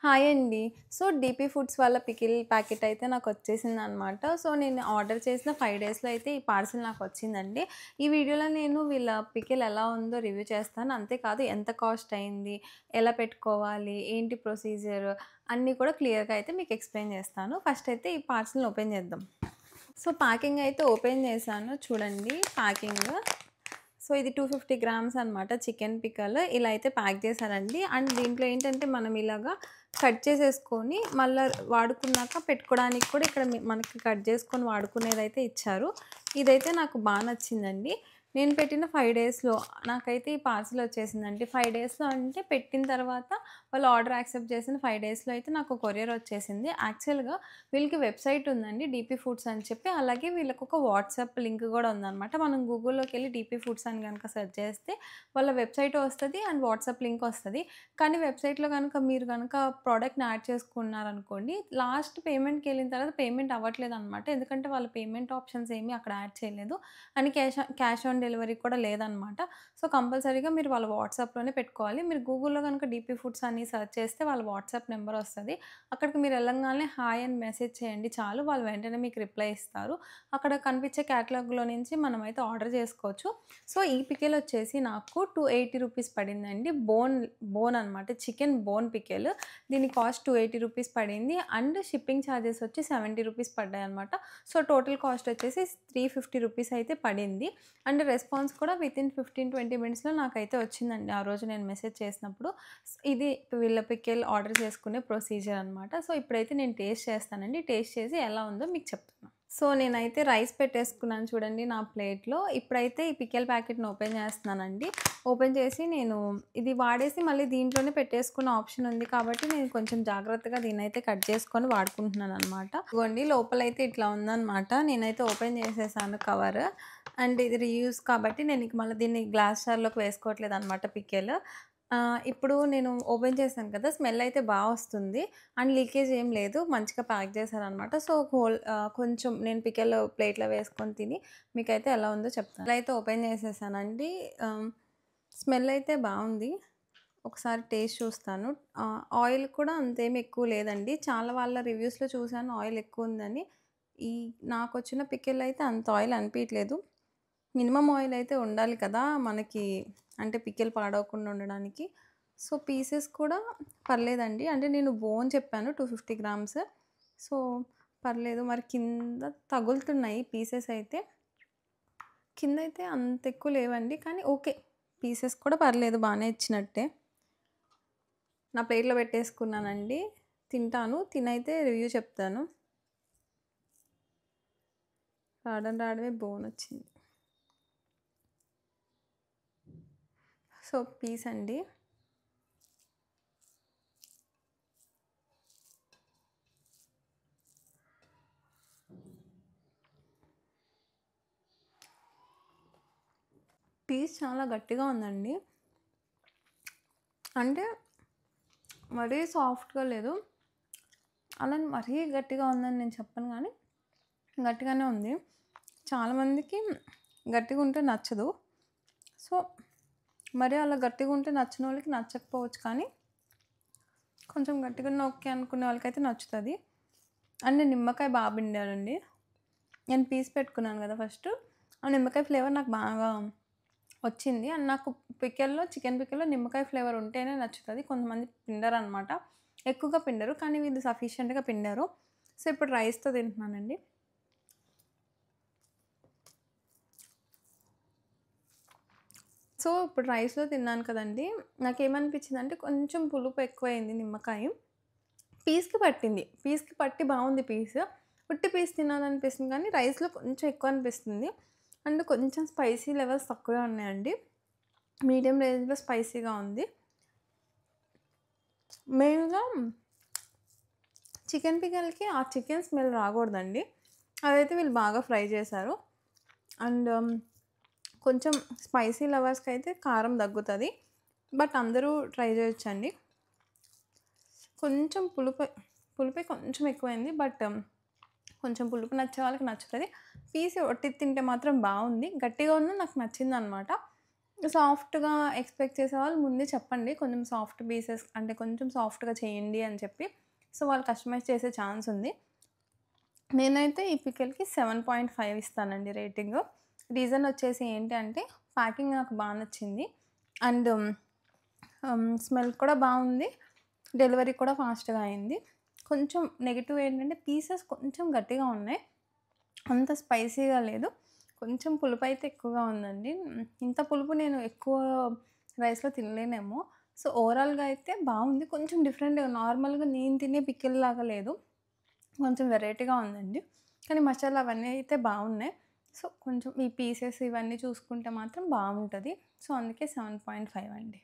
Hi అండి. So, DP foods వాళ్ళ pickle packet అయితే నాకొచ్చేసిందనమాట. సో, నేను ఆర్డర్ చేసిన 5 డేస్‌లో అయితే ఈ పార్సెల్ నాకొచ్చిందండి. ఈ వీడియోలో నేను వీళ్ళ పికిల్ ఎలా ఉందో రివ్యూ చేస్తాను. అంతేకాదు ఎంత కాస్ట్ అయింది, ఎలా పెట్టుకోవాలి, ఏంటి ప్రొసీజర్ అన్నీ కూడా క్లియర్‌గా అయితే మీకు ఎక్స్‌ప్లెయిన్ చేస్తాను. ఫస్ట్ అయితే ఈ పార్సెల్‌ని ఓపెన్ చేద్దాం. సో, ప్యాకింగ్ అయితే ఓపెన్ చేశాను. చూడండి ప్యాకింగ్. సో, ఇది 250 గ్రామ్స్ అనమాట చికెన్ పికల్. ఇలా అయితే ప్యాక్ చేశారండి. అండ్ దీంట్లో ఏంటంటే మనం ఇలాగా కట్ చేసేసుకొని మళ్ళా వాడుకున్నాక పెట్టుకోవడానికి కూడా ఇక్కడ మనకి కట్ చేసుకొని వాడుకునేదైతే ఇచ్చారు. ఇదైతే నాకు బా నచ్చిందండి. నేను పెట్టిన 5 డేస్‌లో నాకైతే ఈ పార్సెల్ వచ్చేసిందండి. 5 డేస్‌లో అంటే పెట్టిన తర్వాత వాళ్ళు ఆర్డర్ యాక్సెప్ట్ చేసిన 5 డేస్‌లో అయితే నాకు కొరియర్ వచ్చేసింది. యాక్చువల్‌గా వీళ్ళకి వెబ్‌సైట్ ఉందండి డీపీ ఫుడ్స్ అని చెప్పి. అలాగే వీళ్ళకొక వాట్సాప్ లింక్ గూడా ఉందనమాట. మనం గూగుల్‌లోకెళ్ళి డీపీ ఫుడ్స్ అని గనక సెర్చ్ చేస్తే వాళ్ళ వెబ్‌సైట్ వస్తది అండ్ వాట్సాప్ లింక్ వస్తది. కానీ వెబ్‌సైట్‌లో గనక మీరు గనక ప్రోడక్ట్‌ని యాడ్ చేసుకున్నారనుకోండి, లాస్ట్ పేమెంట్‌కెళ్ళిన తర్వాత పేమెంట్ అవ్వట్లేదనమాట. ఎందుకంటే వాళ్ళ పేమెంట్ ఆప్షన్స్ ఏమి అక్కడ యాడ్ చేయలేదు. అండ్ క్యాష్ ఆన్ డెలివరీ కూడా లేదనమాట. సో, కంపల్సరీగా మీరు వాళ్ళ వాట్సాప్‌లోనే పెట్టుకోవాలి. మీరు గూగుల్‌లో గనక డీపీ ఫుడ్స్ అని సెర్చ్ చేస్తే వాళ్ళ వాట్సాప్ నెంబర్ వస్తది. అక్కడికి మీరు ఎళ్ళంగానే హాయ్ అని మెసేజ్ చేయండి చాలు. వాళ్ళు వెంటనే మీకు రిప్లై ఇస్తారు. అక్కడ కనిపించే క్యాటలాగ్‌లో నుంచి మనమైతే ఆర్డర్ చేసుకోవచ్చు. సో, ఈ పికిల్ వచ్చేసి నాకు 280 రూపీస్ పడిందండి. బోన్ అనమాట. Chicken bone pickle. దీని కాస్ట్ 280 రూపీస్ పడింది. అండ్ షిప్పింగ్ చార్జెస్ వచ్చి 70 రూపీస్ పడ్డాయన్నమాట. సో, టోటల్ కాస్ట్ వచ్చేసి 350 రూపీస్ అయితే పడింది. అండ్ రెస్పాన్స్ కూడా వితిన్ 15-20 మినిట్స్‌లో నాకైతే వచ్చిందండి. ఆ రోజు నేను మెసేజ్ చేసినప్పుడు. ఇది వీళ్ళ పికిల్ ఆర్డర్ చేసుకునే ప్రొసీజర్ అనమాట. సో, ఇప్పుడైతే నేను టేస్ట్ చేస్తానండి. టేస్ట్ చేసి ఎలా ఉందో మీకు చెప్తాను. సో, నేనైతే రైస్ పెట్టేసుకున్నాను చూడండి నా ప్లేట్‌లో. ఇప్పుడైతే ఈ పికిల్ ప్యాకెట్‌ని ఓపెన్ చేస్తున్నానండి. ఓపెన్ చేసి నేను ఇది వాడేసి మళ్ళీ దీంట్లోనే పెట్టేసుకునే ఆప్షన్ ఉంది కాబట్టి నేను కొంచెం జాగ్రత్తగా దీన్నైతే కట్ చేసుకొని వాడుకుంటున్నాననమాట. ఇదిగోండి లోపలైతే ఇట్లా ఉందనమాట. నేనైతే ఓపెన్ చేసేసాను కవర్. అండ్ ఇది రీయూజ్ కాబట్టి నేను ఇక మళ్ళీ దీన్ని గ్లాస్ జార్‌లోకి వేసుకోవట్లేదనమాట పికిల్. ఇప్పుడు నేను ఓపెన్ చేశాను కదా! స్మెల్ అయితే బా వస్తుంది. అండ్ లీకేజ్ ఏం లేదు. మంచిగా ప్యాక్ చేశారనమాట. సో, కొంచెం నేను పికిల్ ప్లేట్‌లో వేసుకొని తిని మీకైతే ఎలా ఉందో చెప్తాను. ఇలా అయితే ఓపెన్ చేసేసానండి. స్మెల్ అయితే బావుంది. ఒకసారి టేస్ట్ చూస్తాను. ఆయిల్ కూడా అంతేమి ఎక్కువ లేదండి. చాలా వాళ్ళ రివ్యూస్‌లో చూసాను ఆయిల్ ఎక్కువుందని. ఈ నాకొచ్చిన పికిల్ అయితే అంత ఆయిల్ అనిపియట్లేదు. మినిమమ్ ఆయిల్ అయితే ఉండాలి కదా! మనకి అంటే పికిల్ పాడవకుండా ఉండడానికి. సో, పీసెస్ కూడా పర్లేదండి. అంటే నేను బోన్ చెప్పాను 250 గ్రామ్స్. సో, పర్లేదు. మరి కింద తగులుతున్నాయి పీసెస్ అయితే. కిందయితే అంత ఎక్కువ లేవండి. కానీ ఓకే. పీసెస్ కూడా పర్లేదు బానే ఇచ్చినట్టే. నా ప్లేట్‌లో పెట్టేసుకున్నానండి. తింటాను. తినైతే రివ్యూ చెప్తాను. రావడమే బోనొచ్చింది. సో, పీస్ అండి. పీస్ చాలా గట్టిగా ఉందండి. అంటే మరీ సాఫ్ట్‌గా లేదు. అలాని మరీ గట్టిగా ఉందని నేను చెప్పను గానీ, గట్టిగానే ఉంది. చాలామందికి గట్టిగుంటే నచ్చదు. సో, మరీ అలా గట్టిగుంటే నచ్చనోళ్ళకి నచ్చకపోవచ్చు కానీ, కొంచెం గట్టిగున్న ఓకే అనుకునే వాళ్ళకైతే నచ్చుతది. అండ్ నిమ్మకాయ బా పిండారండి. నేను పీస్ పెట్టుకున్నాను గదా ఫస్టు. ఆ నిమ్మకాయ ఫ్లేవర్ నాకు బాగా వచ్చింది. అండ్ నాకు చికెన్ పికిల్‌లో నిమ్మకాయ ఫ్లేవర్ ఉంటేనే నచ్చుతది. కొంతమంది పిండరనమాట. ఎక్కువగా పిండరు. కానీ వీళ్ళు సఫిషియెంట్‌గా పిండారు. సో, ఇప్పుడు రైస్‌తో తింటున్నానండి. సో, ఇప్పుడు రైస్‌లో తిన్నాను కదండీ! నాకేమనిపించిందంటే కొంచెం పులుపు ఎక్కువైంది నిమ్మకాయ. పీస్‌కి పట్టింది. పీస్‌కి పట్టి బావుంది పీస్. ఉట్టి పీస్ తినాలనిపిస్తుంది కానీ రైస్‌లో కొంచెం ఎక్కువ అనిపిస్తుంది. అండ్ కొంచెం స్పైసీ లెవెల్స్ తక్కువే ఉన్నాయండి. మీడియం రేంజ్‌లో స్పైసీగా ఉంది. మెయిన్‌గా చికెన్ పికల్‌కి ఆ చికెన్ స్మెల్ రాకూడదండి. అదైతే వీళ్ళు బాగా ఫ్రై చేశారు. అండ్ కొంచెం స్పైసీ లవర్స్‌కైతే కారం దగ్గుతది. బట్ అందరూ ట్రై చేయొచ్చండి. కొంచెం పులుపే కొంచెం ఎక్కువైంది. బట్ కొంచెం పులుపు నచ్చే వాళ్ళకి నచ్చుతది. పీస్ ఒట్టిది తింటే మాత్రం బావుంది. గట్టిగా ఉన్నా నాకు నచ్చిందనమాట. సాఫ్ట్‌గా ఎక్స్‌పెక్ట్ చేసేవాళ్ళు ముందే చెప్పండి. కొంచెం సాఫ్ట్ పీసెస్ అంటే కొంచెం సాఫ్ట్‌గా చేయండి అని చెప్పి. సో, వాళ్ళు కస్టమైజ్ చేసే ఛాన్స్ ఉంది. నేనైతే ఈ పికిల్‌కి 7.5 ఇస్తానండి రేటింగు. రీజన్ వచ్చేసి ఏంటి అంటే ప్యాకింగ్ నాకు బా నచ్చింది. అండ్ స్మెల్ కూడా బావుంది. డెలివరీ కూడా ఫాస్ట్‌గా అయింది. కొంచెం నెగెటివ్ ఏంటంటే పీసెస్ కొంచెం గట్టిగా ఉన్నాయి. అంత స్పైసీగా లేదు. కొంచెం పులుపైతే ఎక్కువగా ఉందండి. ఇంత పులుపు నేను ఎక్కువ రైస్‌లో తినలేనేమో. సో, ఓవరాల్‌గా అయితే బావుంది. కొంచెం డిఫరెంట్‌గా నార్మల్‌గా నేను తినే పికిల్ లాగా లేదు. కొంచెం వెరైటీగా ఉందండి. కానీ మసాలా అవన్నీ అయితే బావున్నాయి. సో, కొంచెం ఈ పీసెస్ ఇవన్నీ చూసుకుంటే మాత్రం బావుంటది. సో, అందుకే 7.5 అండి.